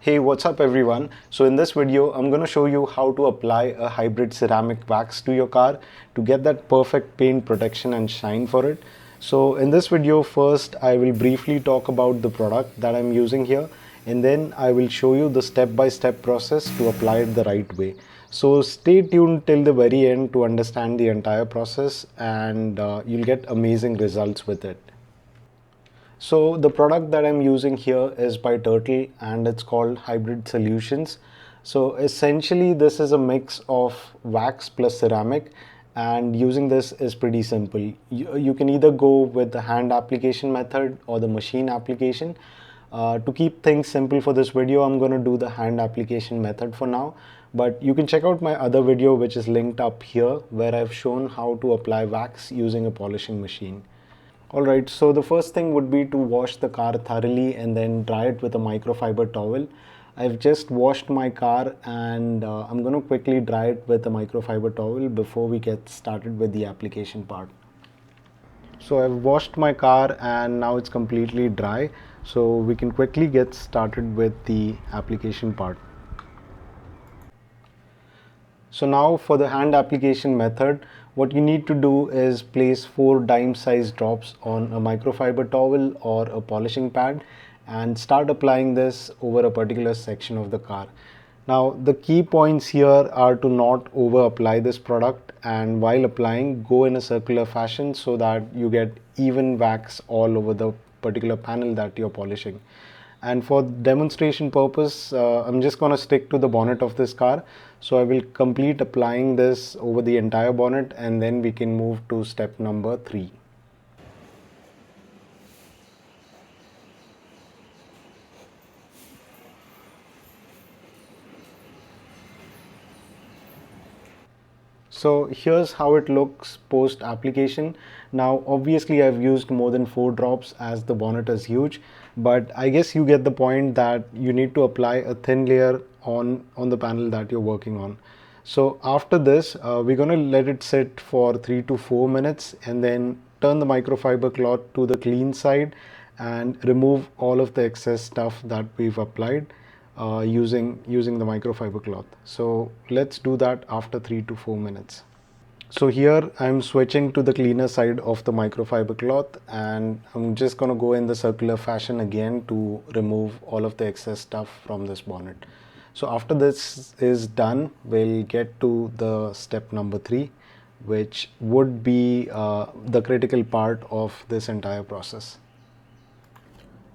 Hey, what's up everyone? So in this video, I'm going to show you how to apply a hybrid ceramic wax to your car to get that perfect paint protection and shine for it. So in this video, first I will briefly talk about the product that I'm using here, and then I will show you the step-by-step process to apply it the right way. So stay tuned till the very end to understand the entire process, and you'll get amazing results with it. So the product that I'm using here is by Turtle and it's called Hybrid Solutions. So essentially this is a mix of wax plus ceramic, and using this is pretty simple. You can either go with the hand application method or the machine application. To keep things simple for this video, I'm going to do the hand application method for now, but you can check out my other video which is linked up here where I've shown how to apply wax using a polishing machine. Alright, so the first thing would be to wash the car thoroughly and then dry it with a microfiber towel. I've just washed my car and I'm going to quickly dry it with a microfiber towel before we get started with the application part. So I've washed my car and now it's completely dry, so we can quickly get started with the application part. So now for the hand application method, what you need to do is place 4 dime-sized drops on a microfiber towel or a polishing pad and start applying this over a particular section of the car. Now the key points here are to not over apply this product, and while applying, go in a circular fashion so that you get even wax all over the particular panel that you're polishing. And for demonstration purpose, I'm just going to stick to the bonnet of this car. So I will complete applying this over the entire bonnet and then we can move to step number 3. So here's how it looks post application. Now obviously I've used more than 4 drops as the bonnet is huge, but I guess you get the point that you need to apply a thin layer on the panel that you're working on. So after this, we're going to let it sit for 3 to 4 minutes and then turn the microfiber cloth to the clean side and remove all of the excess stuff that we've applied using the microfiber cloth. So let's do that after 3 to 4 minutes. So here I'm switching to the cleaner side of the microfiber cloth and I'm just going to go in the circular fashion again to remove all of the excess stuff from this bonnet. So after this is done, we'll get to the step number 3, which would be the critical part of this entire process.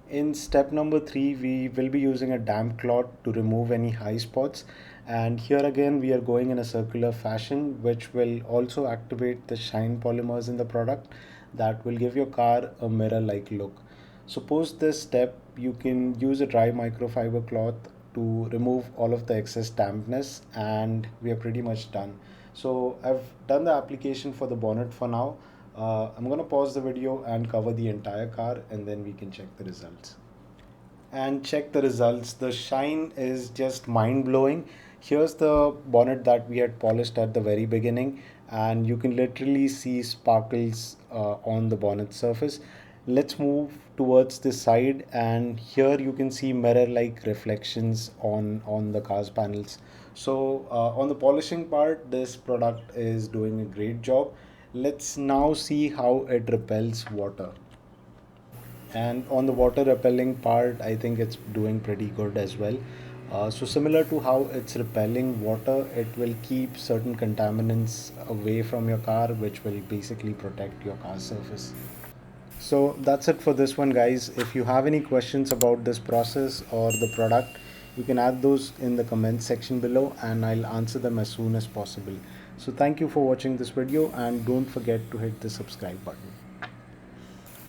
In step number 3, we will be using a damp cloth to remove any high spots, and here again we are going in a circular fashion, which will also activate the shine polymers in the product that will give your car a mirror like look. So post this step, you can use a dry microfiber cloth to remove all of the excess dampness and we are pretty much done. So I've done the application for the bonnet for now. I'm going to pause the video and cover the entire car and then we can check the results. And check the results. The shine is just mind-blowing. Here's the bonnet that we had polished at the very beginning and you can literally see sparkles on the bonnet surface. Let's move towards the side and here you can see mirror-like reflections on the car's panels. So on the polishing part, this product is doing a great job. Let's now see how it repels water. And on the water repelling part, I think it's doing pretty good as well. So similar to how it's repelling water, it will keep certain contaminants away from your car, which will basically protect your car's surface. So that's it for this one, guys. If you have any questions about this process or the product, you can add those in the comments section below and I'll answer them as soon as possible. So thank you for watching this video and don't forget to hit the subscribe button.